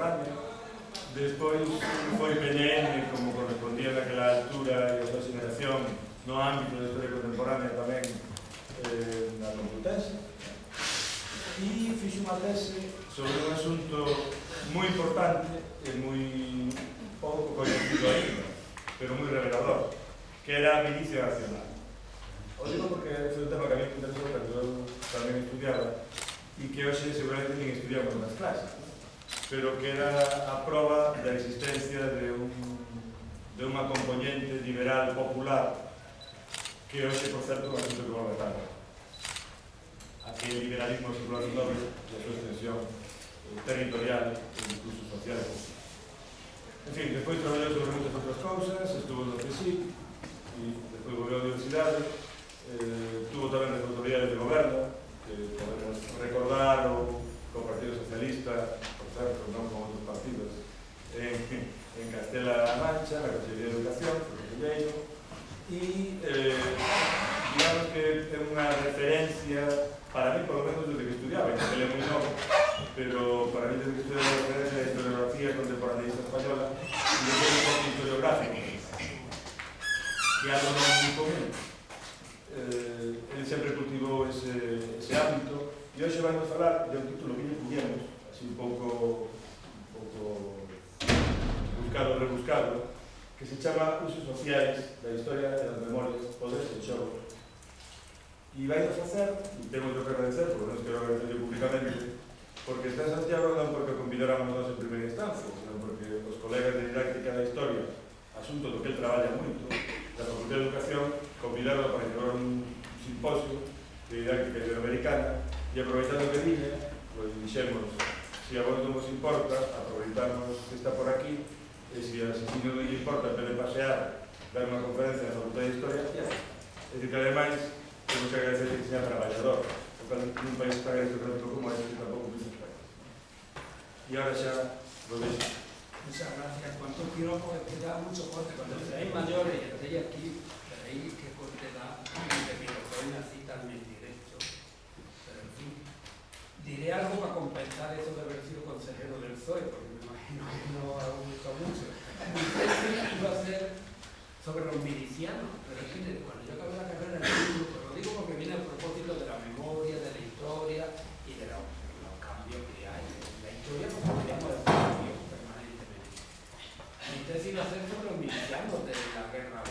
contemporánea. Despois foi PNN, como correspondía naquela altura e a súa xeneración, no ámbito da historia contemporánea tamén na Complutense. E fixe unha tese sobre un asunto moi importante e moi pouco coñecido ainda, pero moi revelador, que era a milicia nacional. O digo porque foi un tema que a mí me interesou cando eu tamén estudiaba e que hoxe seguramente nin estudiamos nas clases, pero que era a proba da existencia de unha componente liberal popular que hoxe, por certo, é un asunto que volve tanto. Aquel liberalismo do século XIX e a súa extensión territorial e incluso social. En fin, despois traballou sobre moitas outras cousas, estuvo no CSIC e despois volveu á universidade, tuvo tamén responsabilidades de goberno, que podemos recordar co Partido Socialista, por certo, non con outros partidos, en Castela-La Mancha, na Consellería de Educación, foi conselleiro, e digamos que é unha referencia, para mí, polo menos, desde que estudiaba, que ele é moi novo, pero para mí, desde que estudiaba, a referencia da historiografía contemporaneista española e de un poco historiográfico, que algo non é moi común. Ele sempre cultivou ese hábito, e hoxe vamos falar de un título que lle puñemos, así un pouco buscado, rebuscado, que se chama Usos sociais da historia e das memorias, poderes e xogos. E vai a facer, e temos que agradecer, porque non quero agradecerle públicamente, porque está en Santiago non porque convidáramos nós en primeira instancia, sino porque os colegas de didáctica da historia, asunto do que ele traballa moito, da Facultad de Educación, convidaron para llevar un simposio de didáctica iberoamericana, e aproveitando que viña, pois dixemos, se a vos non vos importa, aproveitamos que está por aquí, e se a Asesino non lle importa, en vez de pasear, dar unha conferencia na Facultad de Historia, é dicir que ademais temos que agradecer que sea traballador, porque nun país tan aristocrático como este tampouco piensa España. E ahora xa lo deixo. Muchas gracias. ¿Cuánto quiero queda mucho corte? Cuando seáis mayores y estéis aquí, veréis qué corte da de mi doctor en la cita en mis directos. Pero en fin, diré algo para compensar eso de haber sido consejero del PSOE, porque me imagino que no ha gustado mucho. Mi tesis iba a ser sobre los milicianos, pero es que cuando yo acabé la carrera, lo digo porque viene a propósito de la memoria, de la historia y de los cambios que hay. La historia, como veíamos, es un cambio permanentemente. Mi tesis iba a ser sobre los milicianos de la guerra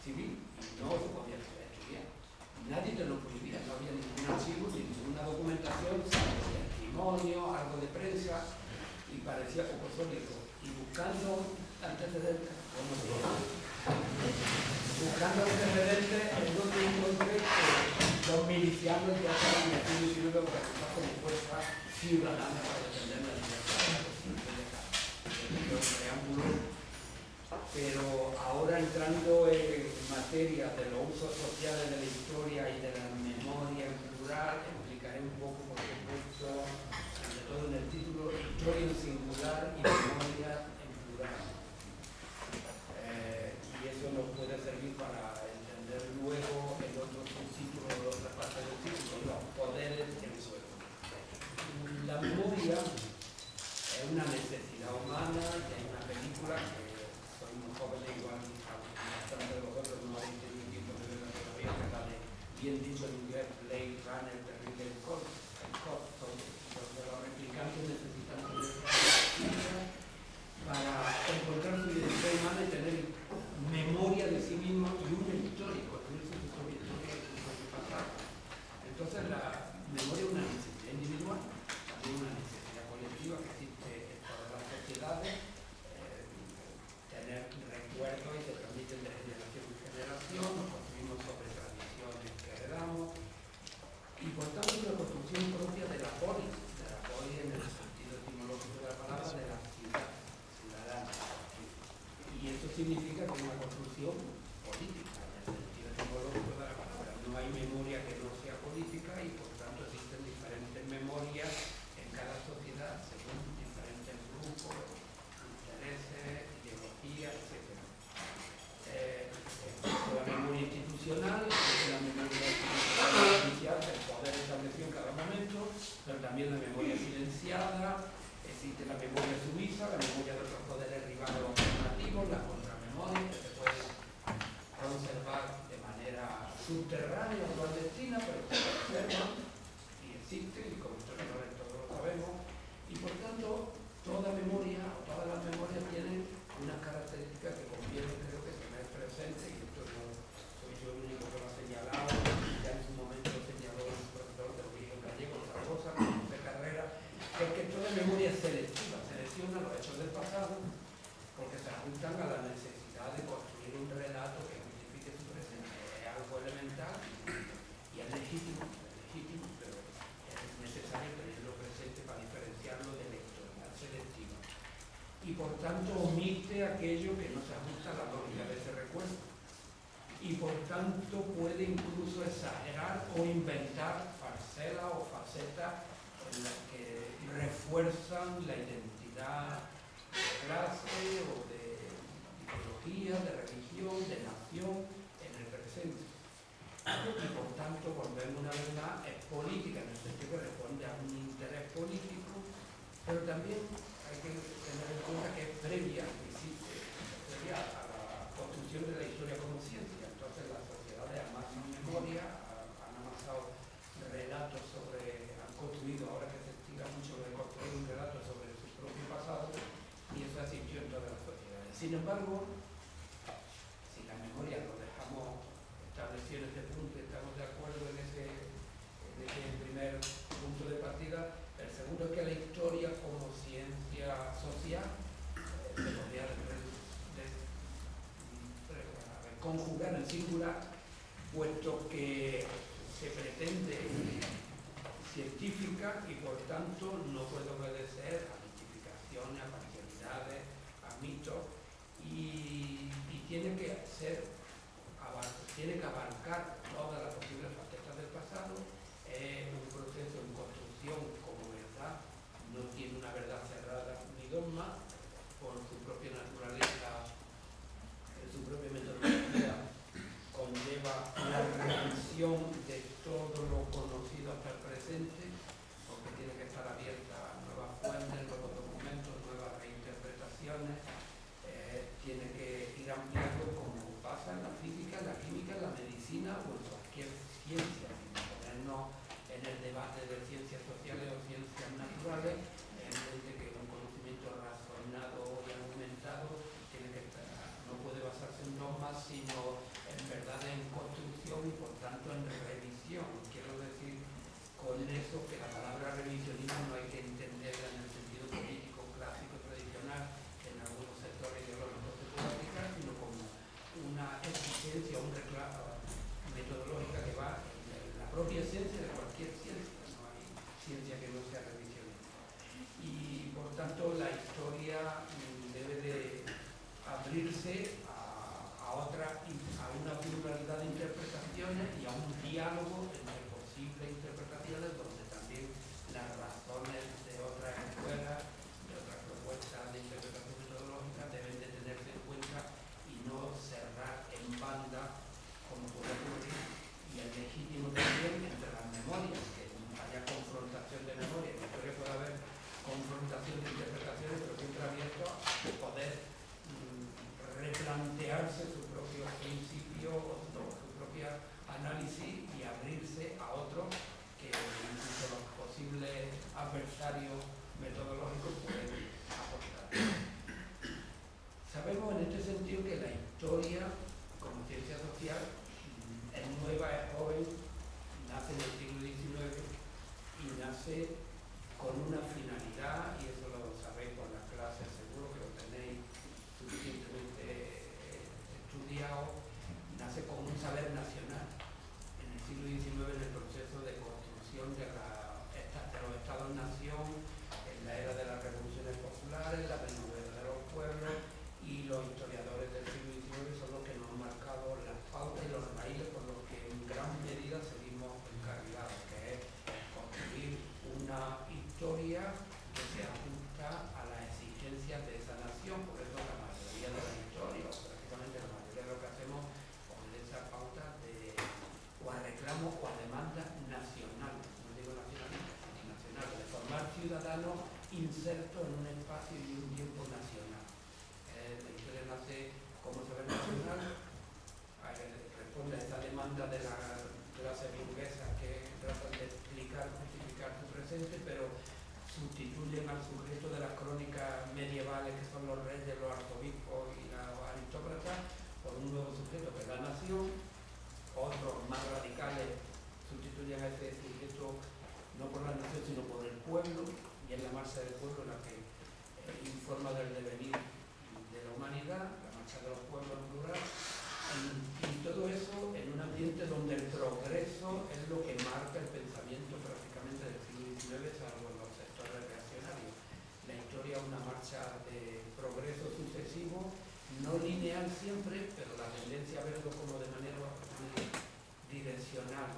civil, y no se podía estudiar. Nadie te lo prohibía, no había ningún archivo, ni ninguna documentación, salvo testimonio, algo de prensa, y parecía poco sólido. Y buscando antecedentes, es donde encontré que los milicianos ya estaban metidos y luego para como fuerza ciudadana para defender la libertad. Pero ahora entrando en materia de los usos sociales de la historia y de la memoria en plural, explicaré un poco, por supuesto, sobre todo en el título, Historia en singular y memoria en plural. Y eso nos puede servir para entender luego el otro subtítulo, la otra parte del título, los poderes en juego. La memoria es una necesidad humana y hay una película que soy muy joven igual, bastante de vosotros no habéis tenido tiempo de verla todavía, que la de, bien dicho en inglés, Blade Runner de Ridley Scott, donde los replicantes necesitan para encontrar su identidad humana y tener memoria de sí mismo y una historia, construir su propia historia y su propio pasado. Entonces la memoria es una necesidad individual, también una necesidad colectiva que existe en todas las sociedades, tener recuerdos y se transmiten de generación en generación, nos construimos sobre tradiciones que heredamos y por tanto una construcción propia de la polis en el sentido etimológico de la palabra, de la ciudad ciudadana. Y eso significa que es una construcción política en el sentido etimológico de la palabra. No hay memoria que no sea política y por tanto existen diferentes memorias en cada sociedad según diferentes grupos, intereses, ideologías, etc. La memoria institucional, la memoria judicial, el poder establecido en cada momento, pero también la memoria silenciada, existe la memoria sumisa, la memoria de otros poderes rivales o alternativos, la contramemoria, que se puede conservar de manera subterránea o clandestina, pero que se observan y existen, y como historiadores todos lo sabemos, y por tanto toda memoria o todas las memorias tienen unas características que conviene, creo que tener presente, y esto no soy yo el único que lo ha señalado, ya en su momento lo señaló un profesor de origen gallego, Zaragoza, de carrera, que es que toda memoria es selectiva, selecciona los hechos del pasado porque se ajustan a la necesidad de construir un relato que justifique su presente. Es algo elemental y es legítimo, pero es necesario tenerlo presente para diferenciarlo de la historia selectiva. Y por tanto omite aquello que no se ajusta a la lógica de ese recuerdo. Y por tanto puede incluso exagerar o inventar parcelas o facetas en las que refuerzan la identidad de clase o de ideología, de religión, de nación en el presente. Y por tanto, volvemos una vez más, es política en el sentido que responde a un interés político, pero también hay que tener en cuenta que es previa a la construcción de la historia como ciencia. Entonces las sociedades amasan memoria, han amasado relatos han construido, ahora que se estira mucho de construir un relato sobre su propio pasado, y eso existió en todas las sociedades. Sin embargo, si la memoria lo dejamos establecido en este punto, estamos de acuerdo en ese primer punto de partida. El segundo es que la historia como ciencia social se podría conjugar en singular, puesto que se pretende científica y por tanto no puede obedecer a mistificaciones, a parcialidades, a mitos, y tiene que abarcar todas las posibles facetas del pasado. Es un proceso en construcción como verdad, no tiene una verdad cerrada ni dogma, por su propia naturaleza, su propia metodología conlleva la revisión de todo lo conocido hasta el presente, porque tiene que estar abierta a nuevas fuentes, nuevos documentos, nuevas reinterpretaciones, tiene que ir ampliando como pasa en la física, en la química, en la medicina o en cualquier ciencia, sin ponernos en el debate de ciencias sociales o ciencias naturales. Es evidente que un conocimiento razonado y argumentado tiene que estar, no puede basarse en dogmas, sino en verdad en construcción y por tanto en revisión. Quiero decir con eso que la palabra revisionismo no hay que entenderla en el sentido político, clásico, tradicional, en algunos sectores ideológicos se puede aplicar, sino como una exigencia, un reclamo metodológica que va en la propia esencia de cualquier ciencia. No hay ciencia que no sea revisionista. Y por tanto la historia debe de abrirse a una pluralidad de interpretaciones y a un diálogo entre posibles interpretaciones donde también las razones de otras escuelas, de otras propuestas de interpretación metodológica deben de tenerse en cuenta y no cerrar en banda como puede ocurrir, y es legítimo también entre las memorias, que haya confrontación de memoria. En la historia puede haber confrontación de interpretaciones, pero siempre abierto a poder replantearse su propio principio, su propia análisis y abrirse a otros que incluso los posibles adversarios metodológicos pueden aportar. Sabemos en este sentido que la historia como ciencia social es nueva, es joven, nace en el siglo XIX y nace con una finalidad, y eso lo sabéis por las clases, seguro que lo tenéis suficientemente estudiado, nace con un saber nacional. En el siglo XIX, en el proceso de construcción de los estados-nación, en la era de la inserto en un espacio y un tiempo nacional. La historia nace como saber nacional, responde a esta demanda de la clase burguesa que tratan de explicar, justificar su presente, pero sustituyen al sujeto de las crónicas medievales, que son los reyes, los arzobispos y los aristócratas, por un nuevo sujeto que es la nación. Otros más radicales sustituyen a ese sujeto no por la nación sino por el pueblo, y es la marcha del pueblo la que informa del devenir de la humanidad, la marcha de los pueblos en plural, y todo eso en un ambiente donde el progreso es lo que marca el pensamiento prácticamente del siglo XIX, salvo en los sectores reaccionarios. La historia es una marcha de progreso sucesivo, no lineal siempre, pero la tendencia a verlo como de manera direccional,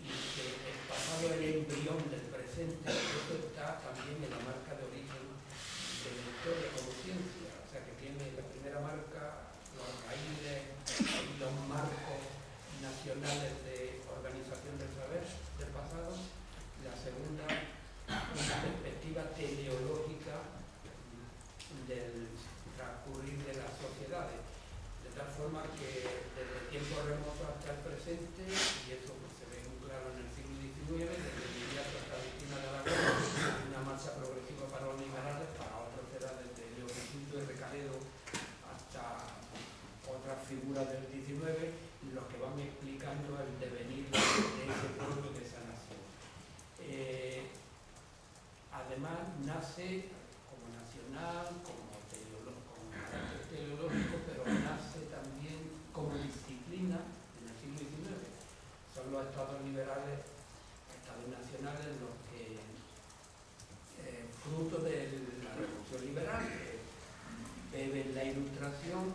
y que el pasado es el embrión del presente, y eso está también en la marca de origen de la historia como ciencia, o sea que tiene la primera marca, los raíces y los marcos nacionales de organización del saber del pasado, la segunda, una perspectiva teleológica del transcurrir de las sociedades, de tal forma que desde tiempos remotos hasta el presente, y eso pues, se ve muy claro en el siglo XIX, desde el inmediato hasta Cristina de Aragón, una marcha progresiva para los liberales, para otros será desde Leo Quinto y Recaledo hasta otras figuras del XIX, los que van explicando el devenir de ese pueblo, de esa nación. Además nace como nacional, como teleológico, pero nace también como disciplina en el siglo XIX. Son los estados liberales, estados nacionales, los que, fruto de la revolución liberal, que beben la Ilustración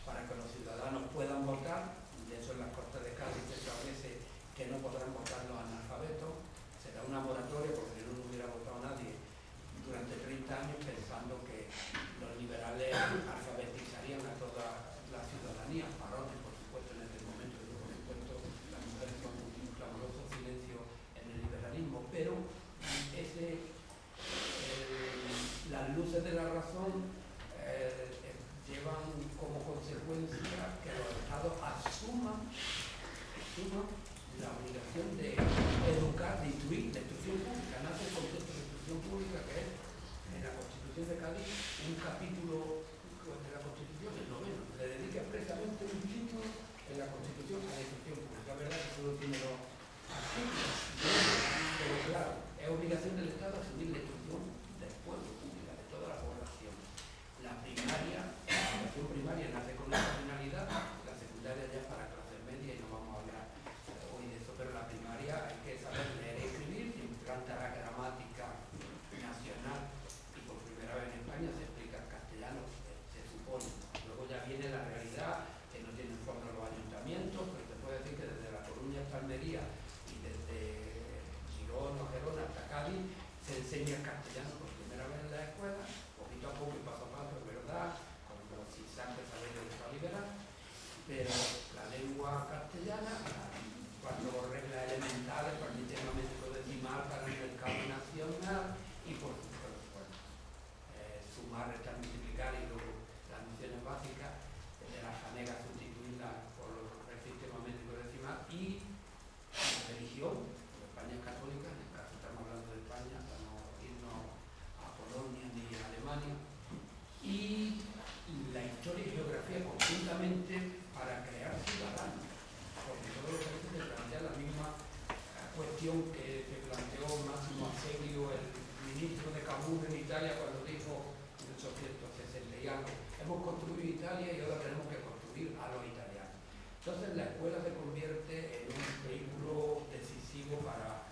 para que los ciudadanos puedan votar. De hecho, en las Cortes de Cádiz se establece que no podrán votar los analfabetos. Será una moratoria porque si no, no hubiera votado nadie durante 30 años, pensando que los liberales alfabetizarían a toda la ciudadanía. Parones, por supuesto, en ese momento, y por supuesto las mujeres son un clamoroso silencio en el liberalismo, pero las luces de la razón llevan como consecuencia que los estados asuman la obligación de educar, de instruir, la instrucción pública. Nace el concepto de instrucción pública, que es en la Constitución de Cádiz un capítulo de la Constitución, el noveno, le dedica expresamente un título en la Constitución a la instrucción pública. La verdad es que solo tiene dos artículos, pero claro, es obligación del Estado asumir la instrucción del pueblo, pública, de toda la población. La educación primaria nace con esa finalidad, la secundaria ya para clase media, y no vamos a hablar hoy de eso, pero la primaria hay que saber leer y escribir, se implanta la gramática nacional, y por primera vez en España se explica el castellano, se supone. Luego ya viene la realidad, que no tienen fondos los ayuntamientos, pero se puede decir que desde La Coruña hasta Almería y desde Girona o Gerona hasta Cádiz se enseña el castellano por primera vez en la escuela, poquito a poco y paso a paso, es verdad, con los zigzags de ley del Estado liberal, pero la lengua castellana, cuatro reglas elementales para el sistema métrico-decimal, para el mercado nacional, y por supuesto, bueno, sumar, restar, multiplicar, y luego las nociones básicas de la fanega, sustituirlas por el sistema métrico-decimal, y la religión. España es católica, en el caso estamos hablando de España, para no irnos a Polonia ni a Alemania, y la historia y geografía conjuntamente para crear ciudadanos, porque todos los países se plantean la misma cuestión que se planteó Máximo Aselio, el ministro de Cavour en Italia, cuando dijo en 1860 y algo: hemos construido Italia y ahora tenemos que construir a los italianos. Entonces la escuela se convierte en un vehículo decisivo para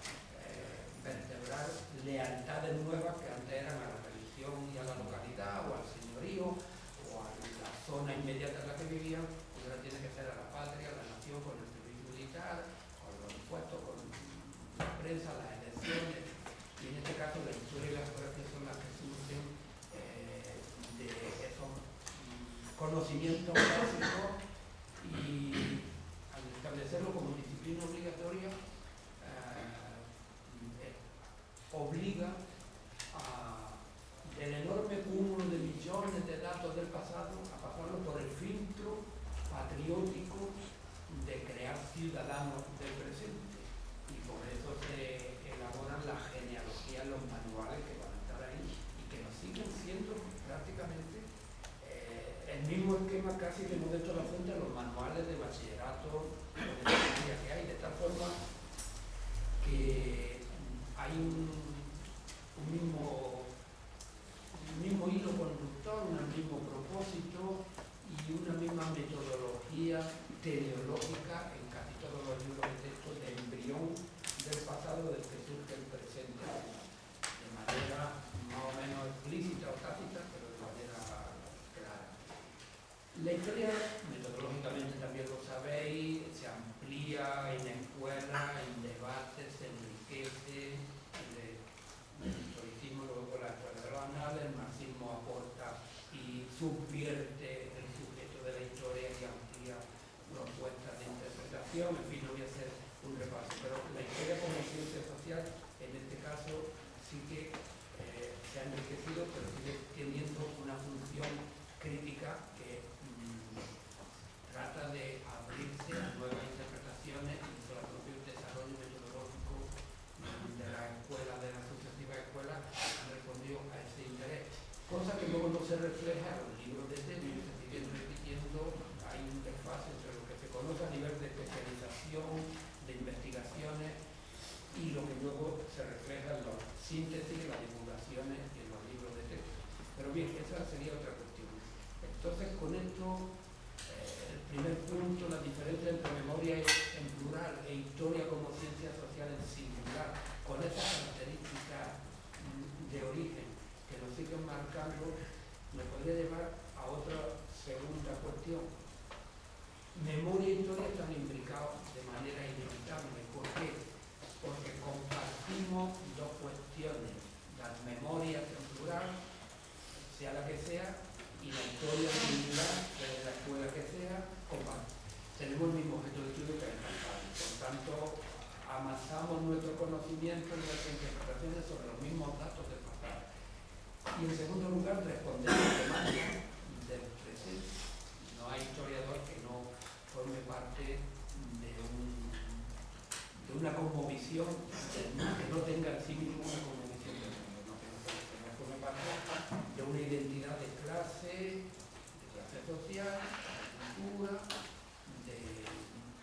vertebrar lealtades nuevas que antes eran a la religión y a la localidad, o al señorío, o a la zona inmediata en la que vivían, pues ahora tiene que ser a la patria, a la nación, con el servicio militar, con los impuestos, con la prensa, las elecciones, y en este caso la historia y la geografía son las que surgen de esos conocimientos básicos, y al establecerlo como disciplina obligatoria obliga a casi de Modesto Lafuente los manuales de bachillerato de historia que hay, de tal forma que hay un mismo hilo conductor, un mismo propósito y una misma metodología teleológica en casi todos los libros de texto de embrión del pasado del que surge el presente, de manera más o menos explícita o tácita, pero de manera clara. La historia, metodológicamente también lo sabéis, se amplía en escuelas, en debates, se enriquece, el historicismo, luego la historia de los anales, el marxismo aporta y subvierte el sujeto de la historia y amplía propuestas de interpretación. En fin, no voy a hacer un repaso, pero la historia como ciencia social, en este caso, sí que se ha enriquecido, pero sigue teniendo una función crítica que trata de abrirse a nuevas interpretaciones y por el propio desarrollo metodológico de la escuela, de las sucesivas escuelas, han respondido a ese interés. Cosa que luego no se refleja en los libros de texto, se siguen repitiendo, hay un desfase entre lo que se conoce a nivel de especialización, de investigaciones, y lo que luego se refleja en las síntesis, las divulgaciones y en los libros de texto. Pero bien, esa sería otra cuestión. Entonces, con esto, el primer punto, la diferencia entre memoria en plural e historia como ciencia social en singular, con esas características de origen que nos siguen marcando, me podría llevar a otra segunda cuestión. Memoria e historia están imbricados de manera inevitable. ¿Por qué? Porque compartimos dos cuestiones, las memorias en plural, sea la que sea, y la historia singular, de la escuela que sea, tenemos el mismo objeto de estudio que es el pasado. Por tanto, amasamos nuestro conocimiento y nuestras interpretaciones sobre los mismos datos del pasado. Y en segundo lugar, respondemos a demandas del presente. No hay historiador que no forme parte de una cosmovisión, que no tenga en sí mismo una cosmovisión del mundo, no, que no forme parte de una identidad de clase social, de cultura, de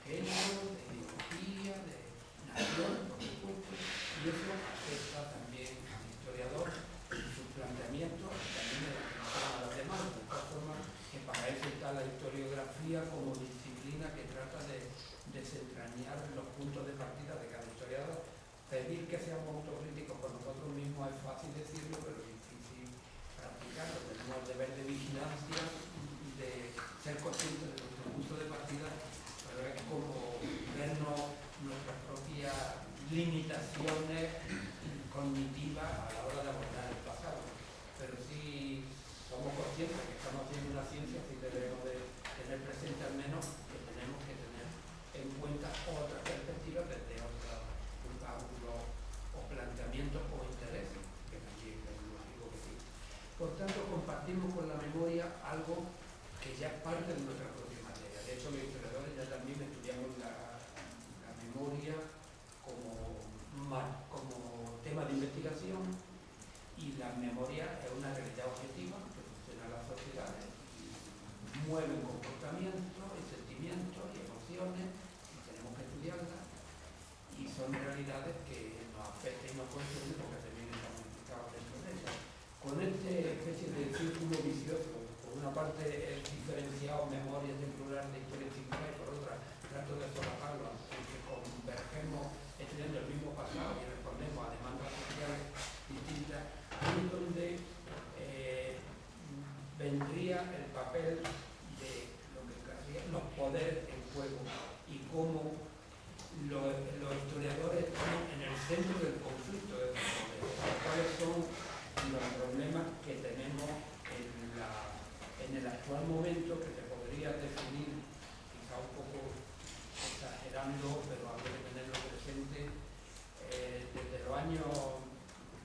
género, de ideología, de nación, por supuesto, y eso afecta también al historiador en sus planteamientos y también en la atención a los demás, de tal forma que para eso está la historiografía como disciplina que trata de desentrañar los puntos de partida de cada historiador. Pedir que seamos autocríticos con nosotros mismos es fácil decirlo, pero es difícil practicarlo. Tenemos el deber de vigilancia, de ser conscientes de nuestro punto de partida, pero es como vernos nuestras propias limitaciones cognitivas a la hora de abordar el pasado. Pero si somos conscientes de que estamos haciendo una ciencia, sí debemos de tener presente al menos que tenemos que tener en cuenta otras perspectivas desde otros ángulos o planteamientos o intereses, que también es lógico que sí. Por tanto, compartimos con la memoria algo que ya es parte de nuestra propia materia. De hecho, los historiadores ya también estudiamos la memoria como tema de investigación, y la memoria es una realidad objetiva que funciona en las sociedades, mueve comportamientos y sentimientos y emociones, y tenemos que estudiarlas, y son realidades que nos afectan y nos conciernen porque también estamos implicados dentro de ellas. Con esta especie de círculo vicioso, por una parte es diferenciado memorias en plural de historia singular, y por otra trato de solaparlo, aunque convergemos estudiando el mismo pasado y respondemos a demandas sociales distintas, ahí es donde vendría el papel de lo que serían los poderes en juego y cómo los historiadores están en el centro del conflicto de esos poderes. ¿Cuáles son los problemas que tenemos en el actual momento, que se podría definir, quizá un poco exagerando, pero habría que tenerlo presente, desde los años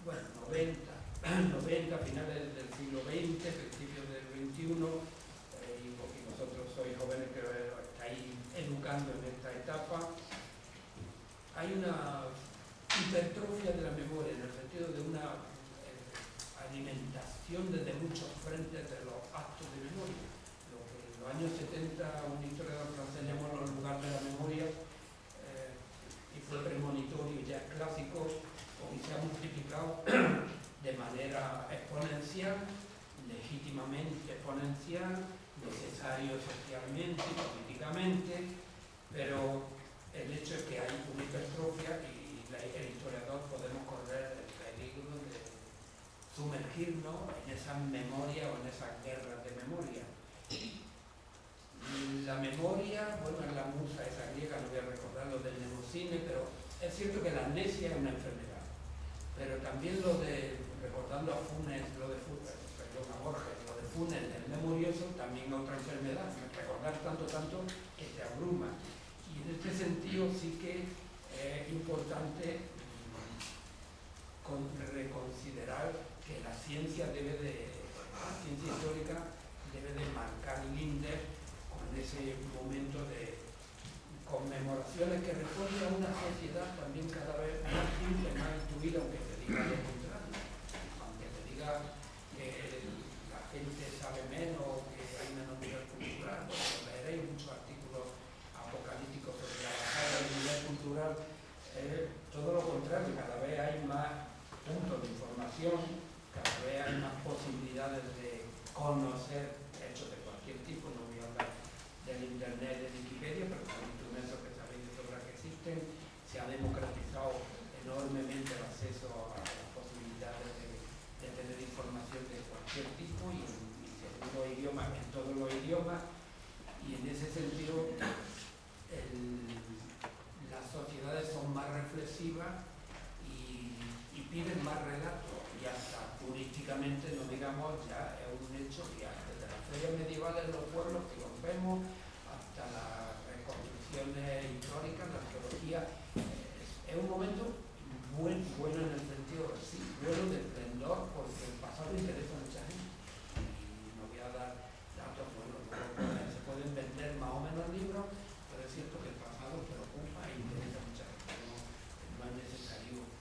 90, finales del siglo XX, principios del XXI, y vosotros sois jóvenes que os estáis educando en esta etapa, hay una hipertrofia de la memoria, en el sentido de una alimentación desde muchos frentes de los actos de memoria, lo que los años 70 un historiador francés llamó los lugares de la memoria y fue premonitorio, ya es clásico, porque se ha multiplicado de manera exponencial, legítimamente exponencial, necesario socialmente, políticamente, pero el hecho es que hay una hipertrofia y el historiador podemos correr el peligro de sumergirnos en esas memorias o en esas guerras de memoria. La memoria, bueno, es la musa esa griega, no voy a recordar lo del Nemocine, pero es cierto que la amnesia es una enfermedad. Pero también recordando a Funes, a Borges, lo de Funes, el memorioso, también es otra enfermedad. Recordar tanto que te abruma. Y en este sentido sí que es importante reconsiderar que la ciencia histórica debe de marcar límites con ese momento de conmemoraciones que responden a una sociedad también cada vez más simple, más intuida, aunque se diga lo contrario, aunque se diga que la gente sabe menos, que hay menos nivel cultural. Bueno, leeréis muchos artículos apocalípticos sobre la bajada del nivel cultural. Todo lo contrario, cada vez hay más puntos de información, cada vez hay más posibilidades de conocer hechos de cualquier tipo. No voy a hablar del internet, de Wikipedia, pero son instrumentos que sabéis de sobra que existen. Se ha democratizado enormemente el acceso a las posibilidades de tener información de cualquier tipo y según los idiomas, en todos los idiomas, y en ese sentido las sociedades son más reflexivas y piden más relatos, y hasta turísticamente, no digamos, ya es un hecho que desde las ferias medievales de los pueblos que los vemos hasta las reconstrucciones históricas, la arqueología, es un momento bueno en el sentido, sí, bueno de esplendor, porque el pasado interesa a mucha gente. Y no voy a dar datos, bueno, se pueden vender más o menos libros, pero es cierto que el pasado preocupa e interesa a mucha gente. No es necesario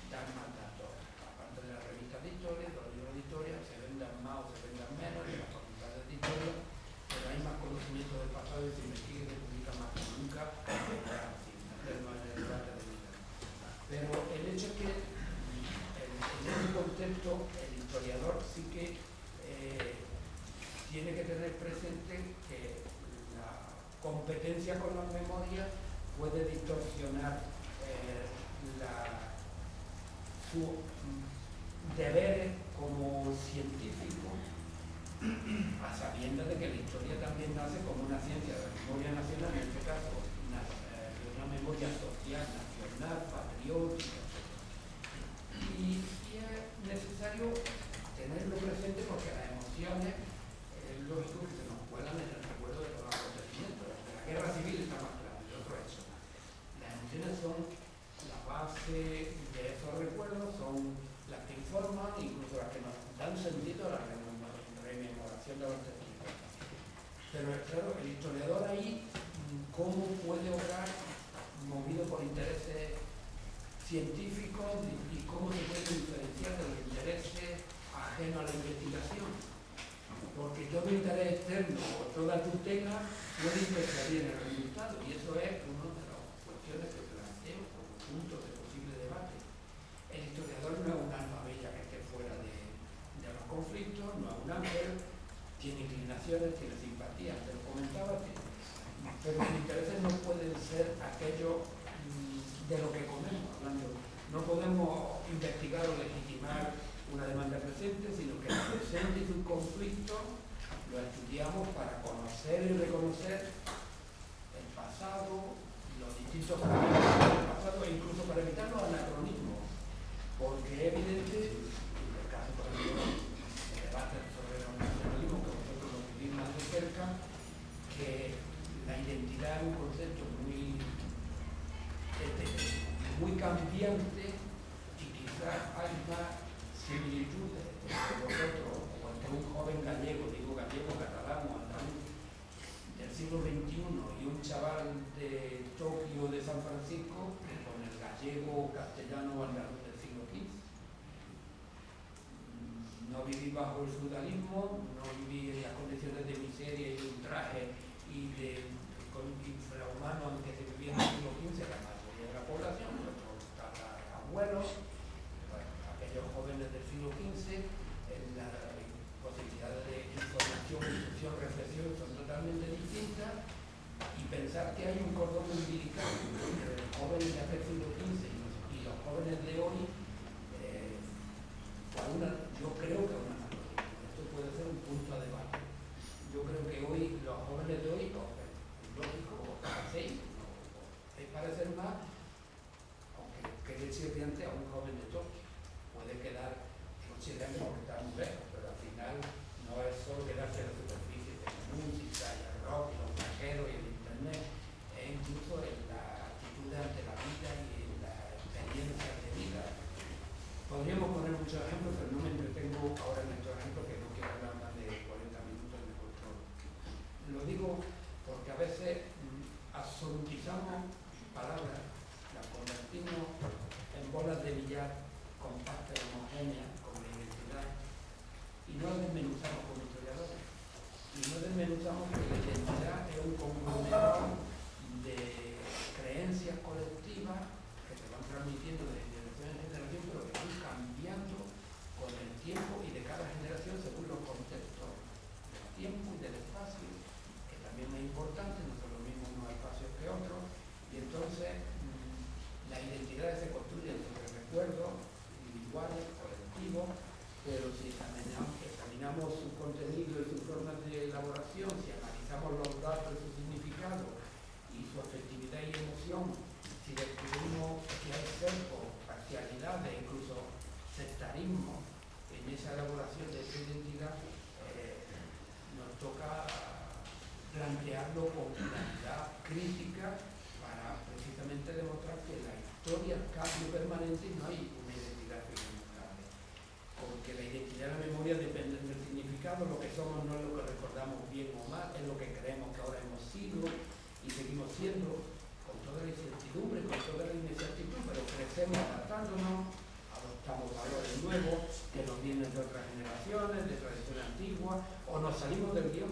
dar más datos. Aparte de las revistas de historia, los libros de historia, se vendan más o se vendan menos, de las facultades de historia, pero hay más conocimiento del pasado y se investiga y se publica más que nunca, sin meternos en el debate de vida. Pero el hecho es que en ese contexto el historiador sí que tiene que tener presente que la competencia con la memoria puede distorsionar sus deberes como científico, a sabiendas de que la historia también nace como una ciencia de la memoria nacional, en este caso de una memoria social, nacional, patriótica, etc. Y es necesario tenerlo presente porque las emociones es lógico que se nos cuelan en el recuerdo de los acontecimientos. De la guerra civil está más claro, de otro hecho. Las emociones son la base de esos recuerdos, son las que informan, incluso las que nos dan sentido a la rememoración de los acontecimientos. Pero claro, el historiador ahí, ¿cómo puede obrar movido por intereses científicos y cómo se puede diferenciar de los intereses ajenos a la investigación? Porque todo interés externo o toda tutela puede interferir en el resultado, y eso es una de las cuestiones que planteo como punto de posible debate. El historiador no es un alma bella que esté fuera de los conflictos, no es un ángel, tiene inclinaciones, tiene simpatías, te lo comentaba, pero sus intereses no pueden ser aquello de lo que comemos, hablando. No podemos investigar o legitimar una demanda presente, sino que el presente y sus conflictos lo estudiamos para conocer y reconocer el pasado, los distintos problemas del pasado e incluso para evitar los anacronismos, porque es evidente, en el caso por ejemplo el debate sobre los nacionalismos que vosotros lo vivís más de cerca, que la identidad es un concepto muy cambiante y quizás hay más similitudes entre vosotros o entre un joven gallego, digo gallego, catalán o andaluz del siglo XXI y un chaval de Tokio, de San Francisco, con el gallego, castellano o andaluz del siglo XV. No voy viví bajo el feudalismo, no viví en las condiciones de miseria y de ultraje y de infrahumano en que se vivía en el siglo XV la mayoría de la población, nuestros abuelos, bueno, aquellos jóvenes del siglo XV, las posibilidades de información, instrucción, reflexión son totalmente distintas, y pensar que hay un cordón umbilical entre los jóvenes de aquel siglo XV y los jóvenes de hoy, yo creo que una analogía. Esto puede ser un punto a debate. Yo creo que hoy los jóvenes de hoy, lógico, o parecéis, o parecer más, aunque quede chirriante a un joven de Tokio. Puede quedar chirriante porque está muy lejos, pero al final no es solo quedarse en la superficie de la música y el rock y los viajeros y el internet, es incluso en la actitud ante la vida y en la experiencia de vida. Podríamos poner muchos ejemplos, pero no me entretengo ahora en estos ejemplos, que no quiero hablar más de 40 minutos de control. Lo digo porque a veces absolutizamos palabras, las convertimos en bolas de billar compactas, homogéneas, con la identidad, y no las desmenuzamos como historiadores. Y no desmenuzamos que la identidad es un conglomerado de creencias colectivas que se van transmitiendo de generación en generación, pero que van cambiando con el tiempo y de cada generación según los contextos del tiempo y del espacio, que también es importante, no son los mismos unos espacios que otros, y entonces las identidades se construyen sobre recuerdos individuales, colectivos, pero si examinamos su contenido y sus formas de elaboración, si analizamos los datos y su significado y su afectividad y emoción, si descubrimos que hay sesgos, parcialidades, incluso sectarismo en esa elaboración de esa identidad, nos toca plantearlo con claridad crítica para precisamente demostrar que la historia es cambio permanente y no hay una identidad firme. Porque la identidad y la memoria dependen del significado, lo que somos no es lo que recordamos bien o mal, es lo que creemos que ahora hemos sido y seguimos siendo, con toda la incertidumbre, con toda la inexactitud, pero crecemos adaptándonos, adoptamos valores nuevos que nos vienen de otras generaciones, de tradiciones antiguas, o nos salimos del guión,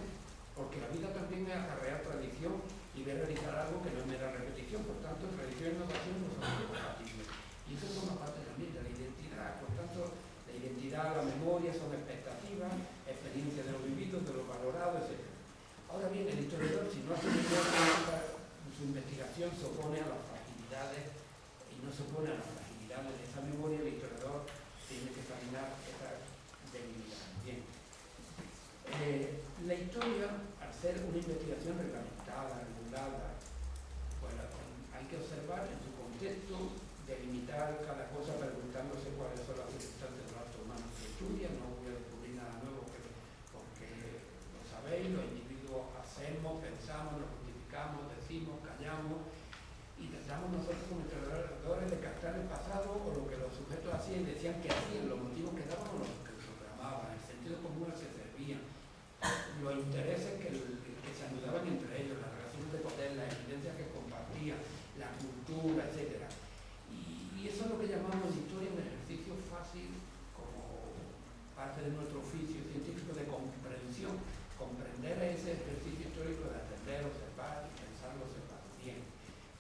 porque la vida también es acarrear tradición y ver realizar algo que no es mera repetición, por tanto tradición y innovación no son incompatibles. Y eso forma parte también de la identidad, por tanto la identidad, la memoria son expectativas, experiencias de lo vivido, de lo valorado, etc. Ahora bien, el historiador, si no hace su investigación, se opone a las fragilidades y no se opone a las fragilidades de esa memoria. El historiador tiene que examinar esas debilidades. Bien. La historia, al ser una investigación reglamentada, regulada, bueno, hay que observar en su contexto, delimitar cada cosa preguntándose cuáles son las circunstancias de los actos humanos que estudian. No voy a descubrir nada nuevo porque lo sabéis, los individuos hacemos, pensamos, nos justificamos, decimos, callamos y tratamos nosotros como historiadores de captar el pasado o lo que los sujetos hacían y decían que hacían, los motivos que daban o los que programaban, el sentido común al que servían, los intereses que se ayudaban entre ellos, las relaciones de poder, las evidencias que compartían, la cultura, etc. Y eso es lo que llamamos en historia un ejercicio fácil como parte de nuestro oficio científico de comprensión. Comprender ese ejercicio histórico de atender, observar y pensar lo observado. Bien,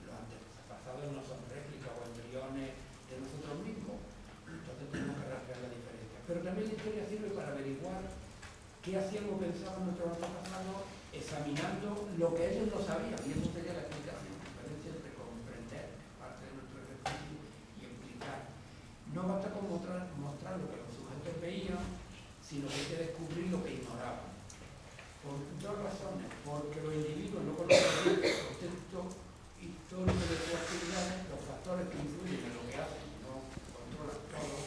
los antepasados no son réplicas o embriones de nosotros mismos, entonces tenemos que rastrear la diferencia. Pero también la historia sirve para averiguar qué hacían o pensaban nuestros antepasados examinando lo que ellos no sabían, y eso sería la explicación, la diferencia entre comprender, parte de nuestro ejercicio, y explicar. No basta con mostrar lo que los sujetos veían, sino que hay que descubrir lo que ignoraban. Por dos razones: porque los individuos no conocen el contexto histórico de sus actividades, los factores que influyen en lo que hacen, no controlan todo,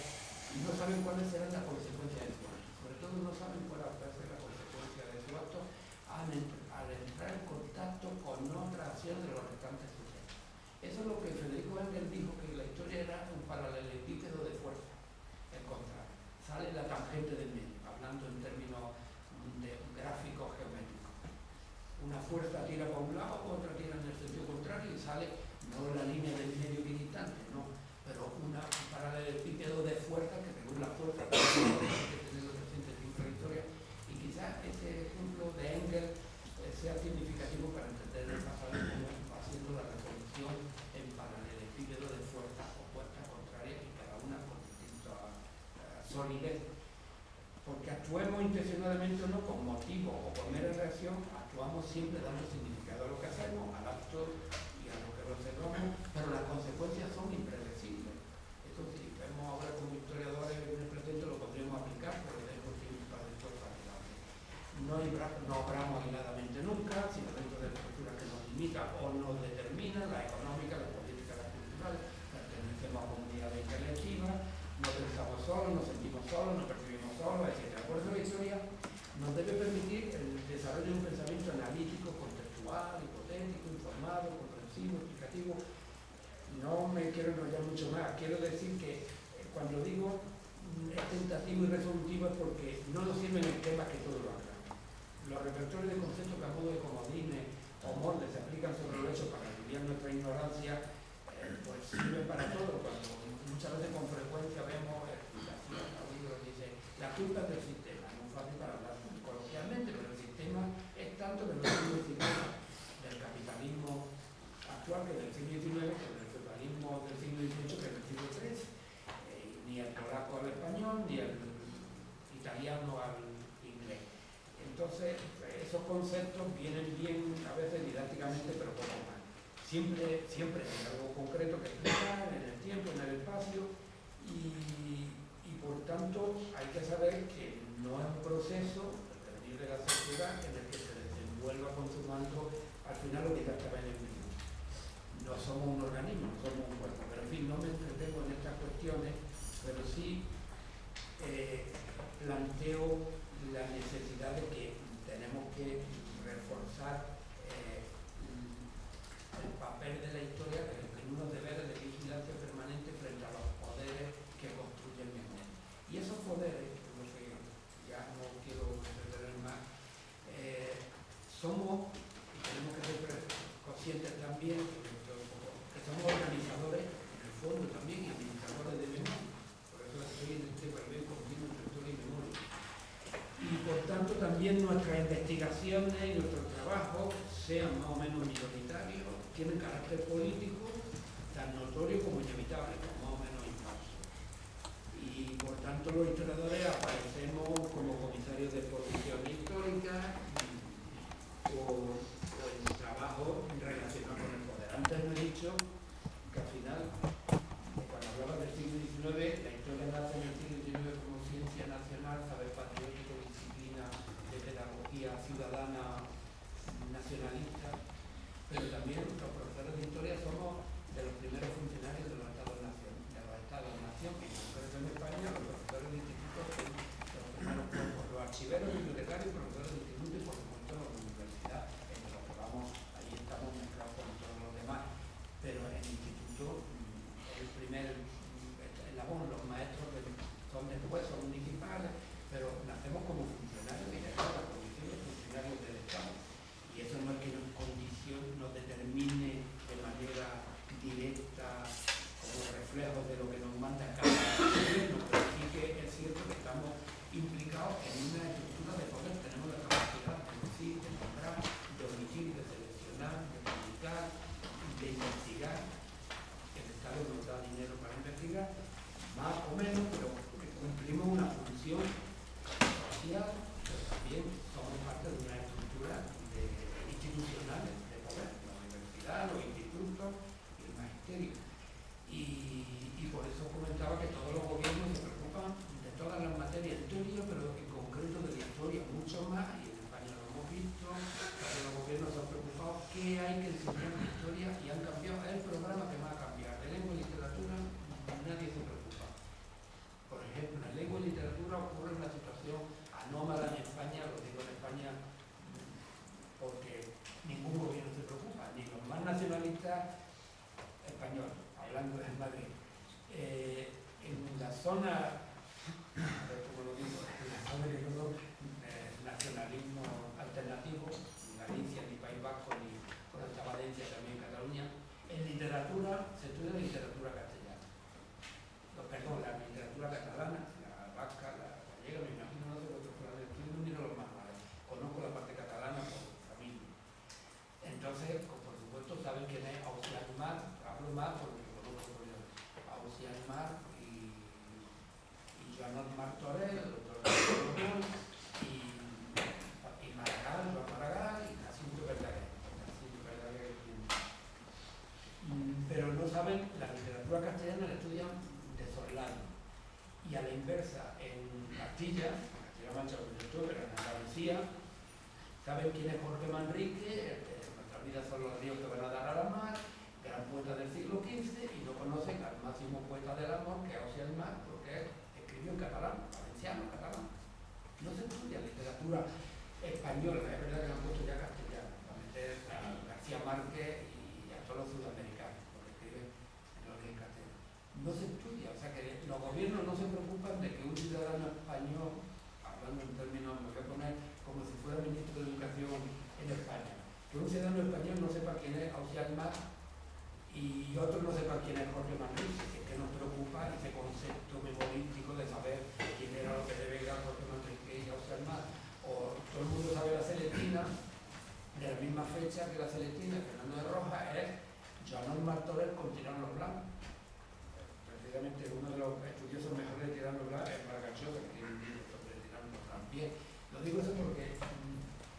y no saben cuáles serán las consecuencias de su acto. Sobre todo no saben cuál va a ser la consecuencia de su acto al entrar en contacto con otras acciones de los restantes sujetos. Eso es lo que Federico Engels dijo, que la historia era un paralelepípedo de fuerza. El contrario, sale la tangente del medio, hablando en términos de gráficos geométricos. Una fuerza tira para un lado, otra tira en el sentido contrario y sale no la línea del medio equidistante, no, pero un paralelepípedo de fuerza que según la fuerza actuemos intencionadamente o no, con motivo o con mera reacción, actuamos siempre dando significado a lo que hacemos, al acto y a lo que observamos, pero las consecuencias son impredecibles. Eso sí, vemos ahora como historiadores en el presente lo podríamos aplicar, pero tenemos tiempo para después rápidamente. No obramos aisladamente nunca, sino dentro de estructuras que nos limitan o nos determinan, la económica, la política, la cultural, pertenecemos a comunidades intelectivas, no pensamos solos, nos sentimos solos, nos percibimos solos, etc. Por eso la historia nos debe permitir el desarrollo de un pensamiento analítico, contextual, hipotético, informado, comprensivo, explicativo. No me quiero enrollar mucho más, quiero decir que cuando digo es tentativo y resolutivo es porque no nos sirven en temas que todos lo hagan. Los repertorios de conceptos que a modo de comodines o moldes se aplican sobre el hecho para aliviar nuestra ignorancia, pues sirven para todo. Cuando muchas veces con frecuencia vemos explicaciones o libros que dicen la culpa es del sistema, no es fácil para hablar coloquialmente, pero el sistema es tanto de los siglos XIX, del capitalismo actual que del siglo XIX, que del feudalismo del siglo XVIII, que del siglo XIII. Ni el polaco al español, ni el italiano al inglés. Entonces, esos conceptos vienen bien a veces didácticamente, pero poco más. Siempre hay algo concreto que explicar en el tiempo, en el espacio, y por tanto hay que saber que no es un proceso de la sociedad en el que se desenvuelva consumando al final lo que ya estaba en el mismo. No somos un organismo, no somos un cuerpo, pero en fin, no me entretengo en estas cuestiones, pero sí planteo la necesidad de que tenemos que reforzar el papel de la historia en unos deberes de vigilancia permanente frente a los poderes que construyen memoria. Y esos poderes, lo que ya no quiero entretener más, somos, y tenemos que ser conscientes también, que somos organizadores, en el fondo también, y administradores de memoria. Por eso estoy en este papel continuo entre historia y memoria. Y por tanto también nuestras investigaciones y nuestro trabajo, sean más o menos minoritarios, tienen carácter político tan notorio como inevitable, como más o menos impulso. Y por tanto los historiadores aparecemos como comisarios de exposición histórica o en trabajo relacionado con el poder. Antes no he dicho que al final, cuando hablaba del siglo XIX, la historia nace en el siglo XIX como ciencia nacional, saber patriótico, disciplina de pedagogía ciudadana nacionalista, pero también los profesores de historia somos de los primeros funcionarios de los Estados-Nación, y en concreto en España los profesores de institutos son los primeros cuerpos, los archiveros, bibliotecarios, profesores de instituto y por supuesto la universidad, entre los que vamos, ahí estamos mezclados con todos los demás, pero en el instituto el primer eslabón, los maestros son después, son municipales, pero nacemos como funcionarios y ya la condición de funcionarios del Estado. Y eso no es que nos condicione, nos determine de manera directa como reflejo de lo que nos manda cada gobierno, pero sí que es cierto que estamos implicados en una estructura de poder, tenemos la capacidad de decir, de nombrar, de omitir, de seleccionar, de publicar, de investigar. El Estado nos da dinero para investigar, más o menos, pero que cumplimos una función social, pero también somos parte de una estructura institucionales de poder, la universidad, los institutos y el magisterio. Y por eso comentaba que todos los gobiernos se preocupan de todas las materias en teoría, pero en concreto de la historia mucho más, y en España lo hemos visto, todos los gobiernos se han preocupado qué hay que enseñar de historia y han cambiado, es el programa que va a cambiar. De lengua y literatura nadie se preocupa. Por ejemplo, en lengua y literatura ocurre una situación anómala en España, lo digo en España porque ningún gobierno se preocupa, ni los más nacionalistas españoles, hablando de Madrid. En la zona, a ver cómo lo digo, en la zona de nacionalismo alternativo, ni Galicia, ni País Vasco, ni por esta Valencia, también Cataluña, en literatura se estudia literatura castellana. Perdón, la literatura catalana, la vasca, la gallega, me imagino, no sé lo que fuera del estudio, ni los más malos. Conozco la parte catalana por familia. Entonces, por supuesto, saben quién es Ausiàs March, hablo más porque conozco por Ausiàs March y mucho, pero en Andalucía saben quién es Jorge Manrique, nuestra vida son los ríos que van a dar a la mar, gran poeta del siglo XV, y no conocen al máximo poeta del amor, que es José Almar, porque escribió en catalán, valenciano, catalán. No se estudia literatura española, es verdad que le han puesto ya castellano, para meter a García Márquez y a todos los sudamericanos, porque escriben en lo que es castellano. No se estudia, o sea que los gobiernos no se preocupan de que un ciudadano español, hablando en términos, me voy a poner como si fuera ministro de Educación en España, que un ciudadano español no sepa quién es Ausias Mar y otros no sepan quién es Jorge Manrique, que es que nos preocupa ese concepto memorístico de saber quién era lo que debe ir a Jorge Manrique y Ausias Mar. O todo el mundo sabe la Celestina, de la misma fecha que la Celestina, Fernando de Rojas, es Joan Martorell con Tirano Blanco. Precisamente uno de los estudiosos mejores de Tirano Blanco es Margachosa, que tiene un libro sobre Tirano también. Lo digo eso porque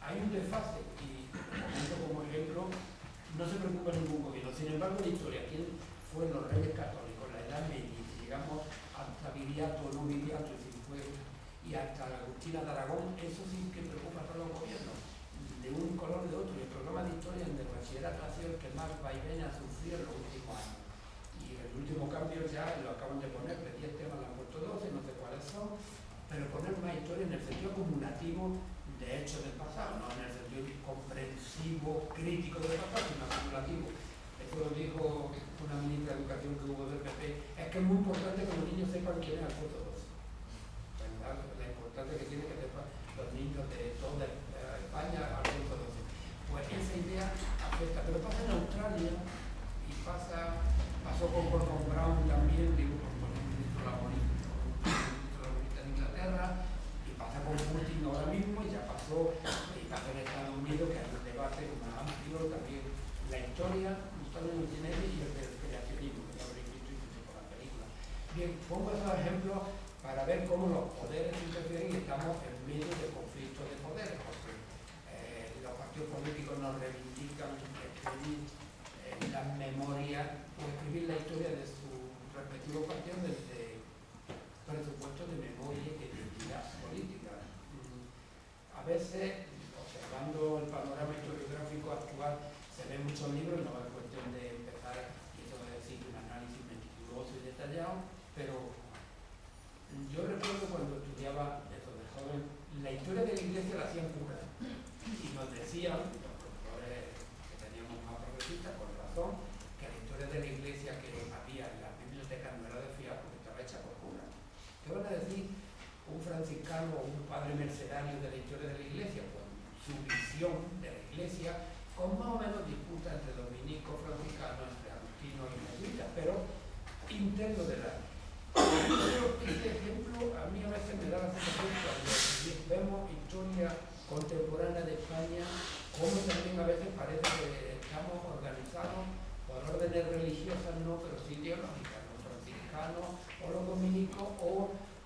hay un desfase y, como ejemplo, no se preocupa ningún gobierno. Sin embargo, la historia, quién fueron los reyes católicos, la Edad Media, si llegamos hasta Viriato, no Viriato, si fue, y hasta Agustina de Aragón, eso sí que preocupa a todos los gobiernos, de un color o de otro. Y el programa de historia en el bachillerato ha sido el que más vaivén ha sufrido en los últimos años. Y el último cambio ya lo acaban de poner, de 10 temas le han puesto 12, no sé cuáles son, pero poner más historia en el sentido acumulativo de hechos del pasado, no en el sentido comprensivo, crítico del pasado, sino acumulativo. Eso lo dijo una ministra de Educación que hubo del PP, es que es muy importante que los niños sepan quién es Alfonso XII. La importancia que tiene que sepan los niños de toda España Alfonso XII. Pues esa idea afecta, pero pasa en Australia y pasó con Gordon Brown también, digo, con el ministro laborista de Inglaterra, y pasa con Putin ahora mismo, y ya pasó, y pasa en Estados Unidos, que hay un debate más amplio también. La historia, Gustavo Montenegro y el creacionismo, que lo habréis visto incluso con la película. Bien, pongo esos ejemplos para ver cómo los poderes interfieren y estamos en medio de conflictos de poderes, porque los partidos políticos nos reivindican escribir las memorias o escribir la historia de sus respectivos partidos desde presupuestos de memoria y de identidad política. A veces, observando el panorama historiográfico actual, se ven muchos libros, no es cuestión de empezar, y eso es decir, un análisis meticuloso y detallado, pero yo recuerdo cuando estudiaba eso de joven, la historia de la iglesia la hacían curas, y nos decían, los profesores que teníamos más progresistas, con razón, que la historia de la iglesia que había en las bibliotecas no era de fiar porque estaba hecha por curas. ¿Qué van a decir un franciscano o un padre mercenario de la historia de la iglesia? Pues su visión de la iglesia, con más o menos disputa entre dominicos, franciscanos, entre agustinos y jesuitas, pero interno de la... Este ejemplo a mí a veces me da la sensación cuando vemos historia contemporánea de España, como también a veces parece que estamos organizados por órdenes religiosas, no, pero sí ideológicas, los franciscanos o los dominicos,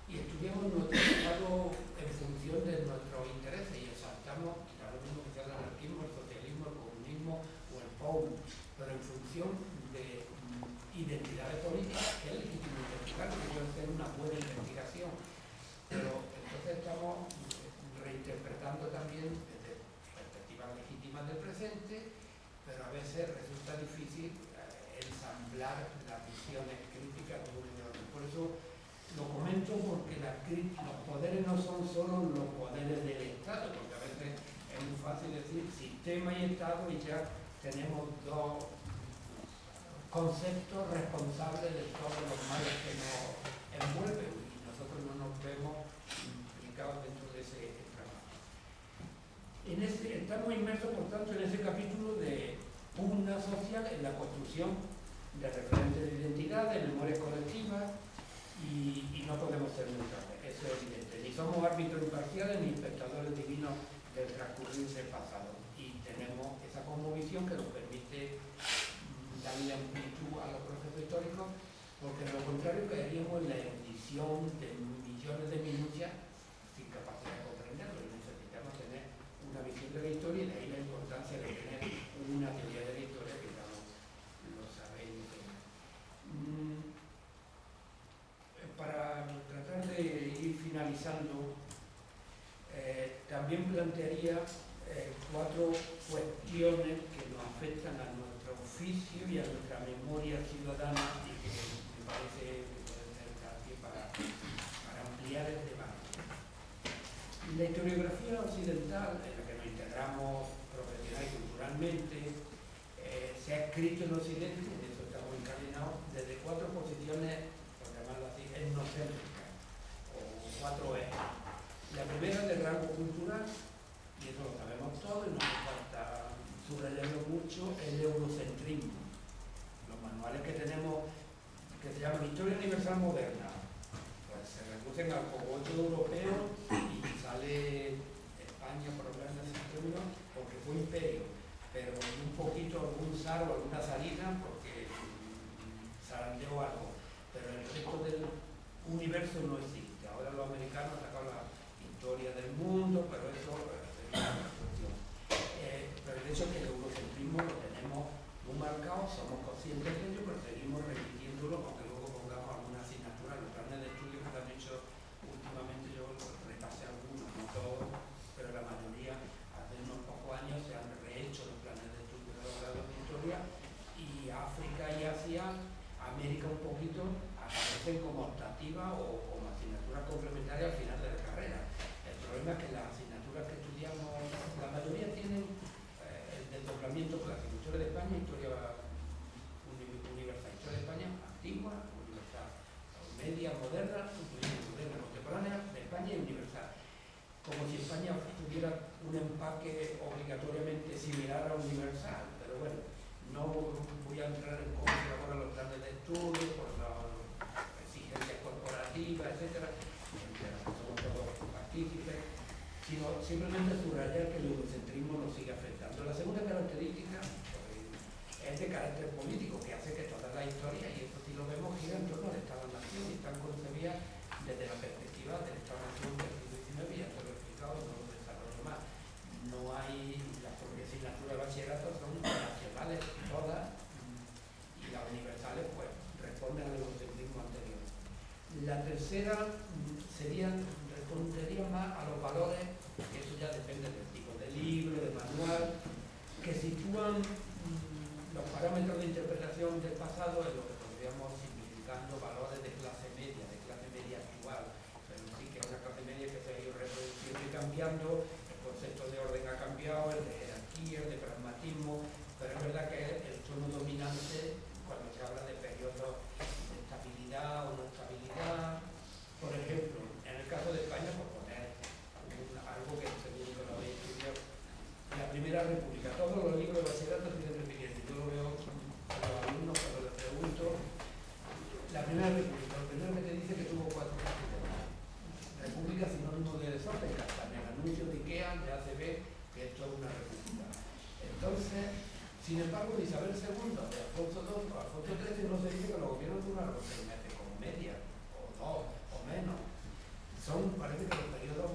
y estudiamos nuestro estado en función de nuestros intereses y exaltamos, quizá lo mismo que sea el anarquismo, el socialismo, el comunismo o el POUM, pero en función de identidades políticas que es legítimo investigar, que puede ser una buena investigación, pero entonces estamos reinterpretando también desde perspectivas legítimas del presente, pero a veces resulta difícil ensamblar las visiones críticas de un y de otro. Por eso lo comento, porque los poderes no son solo los poderes del Estado, porque a veces es muy fácil decir sistema y Estado y ya tenemos dos conceptos responsables de todos los males que nos envuelven y nosotros no nos vemos implicados dentro de ese trabajo. Estamos inmersos, por tanto, en ese capítulo de pugna social en la construcción de referentes de identidad, de memorias colectivas y no podemos ser neutrales, eso es evidente. Ni somos árbitros imparciales ni espectadores divinos del transcurrir del pasado y tenemos esa cosmovisión que nos permite darle amplitud a los procesos históricos, porque de lo contrario caeríamos en la edición de millones de minucias sin capacidad de comprenderlo y necesitamos tener una visión de la historia y de ahí la importancia de tener una teoría de la historia que ya lo sabéis. Para tratar de ir finalizando, también plantearía 4 cuestiones que nos afectan a nuestro oficio y a nuestra memoria ciudadana y que me parece que puede ser también para ampliar el debate. La historiografía occidental, en la que nos integramos profesional y culturalmente, se ha escrito en Occidente, y de eso estamos encadenados, desde 4 posiciones, por llamarlo así, etnocéntricas, o 4 ejes. La primera es de rango cultural, y eso lo sabemos todos, y no hace falta subrayarlo mucho, el eurocentrismo. Los manuales que tenemos, que se llaman Historia Universal Moderna, pues se reducen al cogollo europeo y sale España, por hablar en ese término, porque fue imperio, pero un poquito algún zar o alguna zarina, porque zarandeó algo, pero el resto del universo no existe. Ahora los americanos han sacado la historia del mundo, pero eso sería una cuestión. Pero el hecho es que el eurocentrismo lo tenemos muy marcado, somos conscientes de ello, pero seguimos repitiéndolo, aunque luego pongamos alguna asignatura en los planes de estudio que se han hecho últimamente. Yo repasé algunos, no todos, pero la mayoría. Hace unos pocos años se han rehecho los planes de estudio de los grados de historia, y África y Asia, América un poquito, aparecen como optativa o como asignatura complementaria al final de la carrera. El problema es que las asignaturas que estudiamos, la mayoría tienen el desdoblamiento clásico: historia de España, historia universal, historia de España antigua, universal, media, moderna, moderna, contemporánea, de España y universal. Como si España tuviera un empaque obligatoriamente similar a universal, pero bueno, no voy a entrar en cómo se elaboran los planes de estudio, por las exigencias corporativas, etcétera, somos todos partícipes, sino simplemente subrayar que el eurocentrismo nos sigue afectando. La segunda característica es de carácter político, que hace que toda la historia, y esto sí lo vemos, gira en torno al Estado-Nación y están concebidas desde la perspectiva del Estado-Nación del siglo XIX, y esto lo he explicado, no lo desarrollo más. No hay, las propias asignaturas de bachillerato son nacionales todas, y las universales pues responden al eurocentrismo anterior. La tercera respondería más a los valores, que eso ya depende del tipo de libro, de manual, que sitúan los parámetros de interpretación del pasado en lo que podríamos, simplificando, valores de clase media actual, pero sí que es una clase media que se ha ido reproduciendo y cambiando. El concepto de orden ha cambiado, el de jerarquía, el de pragmatismo, pero es verdad que es el tono dominante cuando se habla de periodos de estabilidad o no estabilidad. Por ejemplo, en el caso de España, por poner algo que seguro que lo habéis estudiado, la Primera República, todos los libros de bachillerato siguen repitiendo. Yo lo veo a los alumnos cuando les pregunto. La Primera República, lo primero que te dice que tuvo 4 constituciones. República sinónimo de desorden, hasta en el anuncio de IKEA ya se ve que esto es una república. Entonces, sin embargo, de Isabel II, de Alfonso II, Alfonso XIII, no se dice que los gobiernos duraron 6 meses como media, o 2, o menos. Parece que los periodos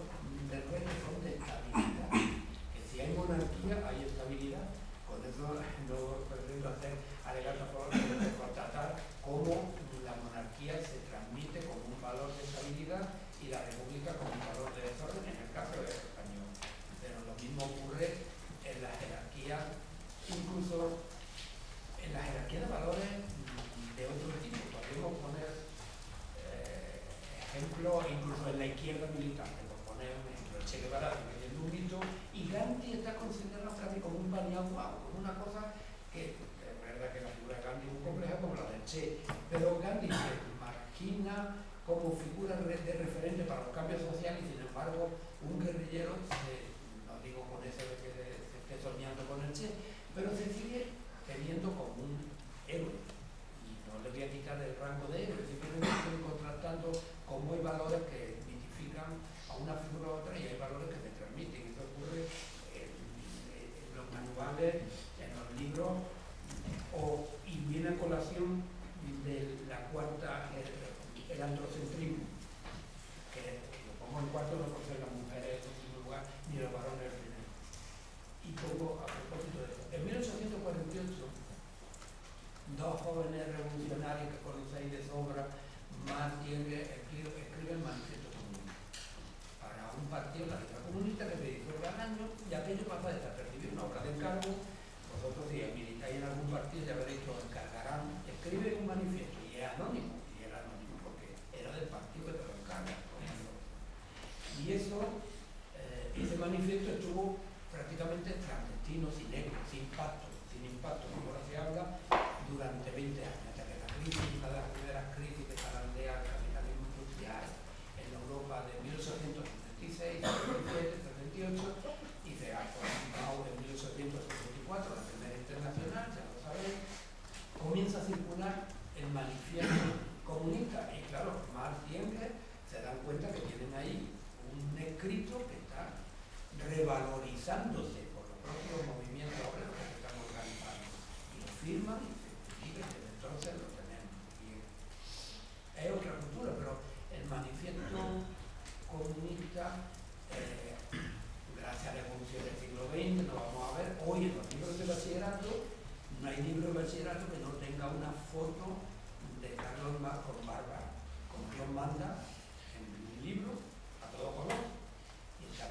del reino son de estabilidad. Que si hay monarquía, hay estabilidad. Con eso no pretendo hacer alegatos por constatar cómo la monarquía se transmite como un valor de estabilidad y la república como un valor de desorden, en el caso del español. Pero lo mismo ocurre en la jerarquía, incluso en la jerarquía de valores de otro tipo. Podríamos poner ejemplos incluso en la izquierda militante, por poner un ejemplo, el Che Guevara, que es un mito, y Gandhi está considerado casi como un bañaguao, como una cosa que es verdad que la figura de Gandhi es muy compleja como la del Che, pero Gandhi se margina como figura de referente para los cambios sociales, y sin embargo un guerrillero, no digo con eso de que se esté soñando con el Che, pero se sigue teniendo como un héroe, y no le voy a quitar el rango de héroe, simplemente estoy contrastando cómo hay valores que mitifican a una figura u otra y hay valores que se transmiten. Eso ocurre en los manuales, en los libros, y viene a colación de la cuarta, el androcentrismo, que lo pongo en cuarto no por ser las mujeres en último lugar, años y aquello pasa desapercibido, una obra de encargo. Vosotros, si militáis en algún partido, ya veréis que os encargarán. Escribe un manifiesto y es anónimo, porque era del partido que te lo encarga. Y eso, ese manifiesto estuvo prácticamente clandestino, sin eco, sin impacto, como ahora se habla, durante 20 años, hasta que la crisis, una de las primeras crisis que zarandea el capitalismo industrial en Europa de 1876, 77, 78, y se ha formado en 1864, la primera internacional, ya lo sabéis, comienza a circular el manifiesto comunista, y claro, Marx y Engels se dan cuenta que tienen ahí un escrito que está revalorizándose por los propios movimientos obreros que se están organizando, y lo firman y desde entonces lo tenemos. Y es otra cultura, pero el manifiesto comunista, gracias a la evolución del siglo XX, lo vamos a ver hoy en los libros de bachillerato. No hay libro de bachillerato que no tenga una foto de Carlos Marx con barba, como Dios manda en un libro a todo color. Y está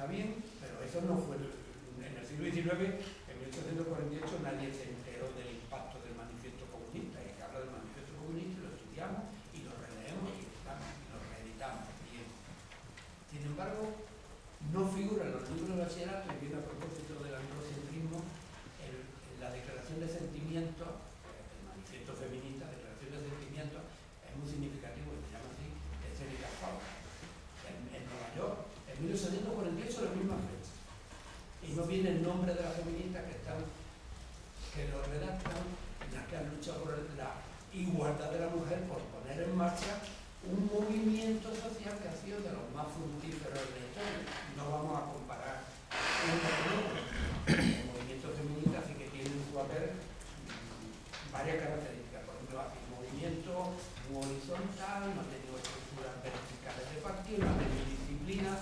bien, pero eso no fue en el siglo XIX. En 1848 nadie se enteró del impacto del manifiesto comunista, y que habla del manifiesto comunista, lo estudiamos y lo releemos y lo reeditamos. Bien. Sin embargo, no figura en los libros de bachillerato, y viene a propósito del androcentrismo, en la declaración de sentimientos, el manifiesto feminista, declaración de sentimientos, es muy significativo, se llama así, de Seneca Falls, en Nueva York, en 1848, la misma fecha. Y no viene el nombre de las feministas que lo redactan, las que han luchado por la igualdad de la mujer, por poner en marcha un movimiento social que ha sido de los más fructíferos de la historia. No vamos a comparar uno con otro. El movimiento feminista sí que tiene en su haber varias características. Por ejemplo, el movimiento muy horizontal, no ha tenido estructuras verticales de partido, no ha tenido disciplina,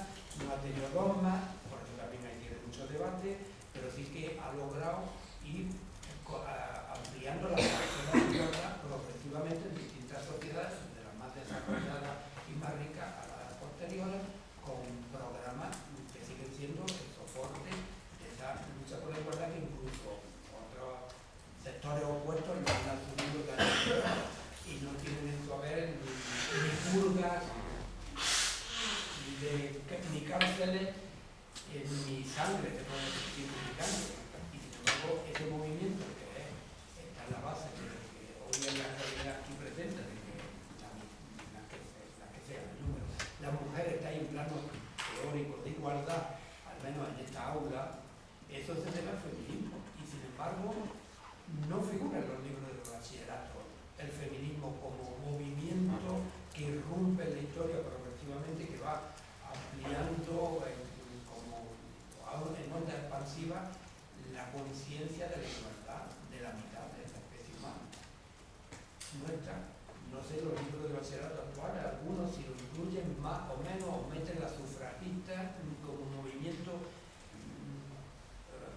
no ha tenido dogmas, por eso también ahí tiene mucho debate, pero sí que ha logrado ir ampliando la igualdad progresivamente en distintas sociedades, de las más desarrolladas y más ricas a las posteriores, con programas que siguen siendo el soporte de esa lucha por la igualdad, que incluso otros sectores opuestos lo han asumido y no tienen en su haber ni purgas, ni cárceles, ni sangre, se puede decir, ni cáncer. Y sin embargo, ese movimiento que está en la base de que hoy en la realidad aquí presente, de que la que sea el número, la mujer está en plano teórico de igualdad, al menos en esta aula, eso se debe al feminismo. Y sin embargo, no figura en los libros de bachillerato el feminismo como movimiento que irrumpe en la historia progresivamente, que va ampliando en onda expansiva la conciencia de la igualdad de la mitad de la especie humana. No está. No sé, los libros de bachillerato actuales, algunos si lo incluyen más o menos, o meten las sufragistas como un movimiento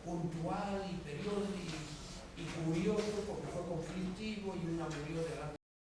puntual y periódico y curioso, porque fue conflictivo y una murió delante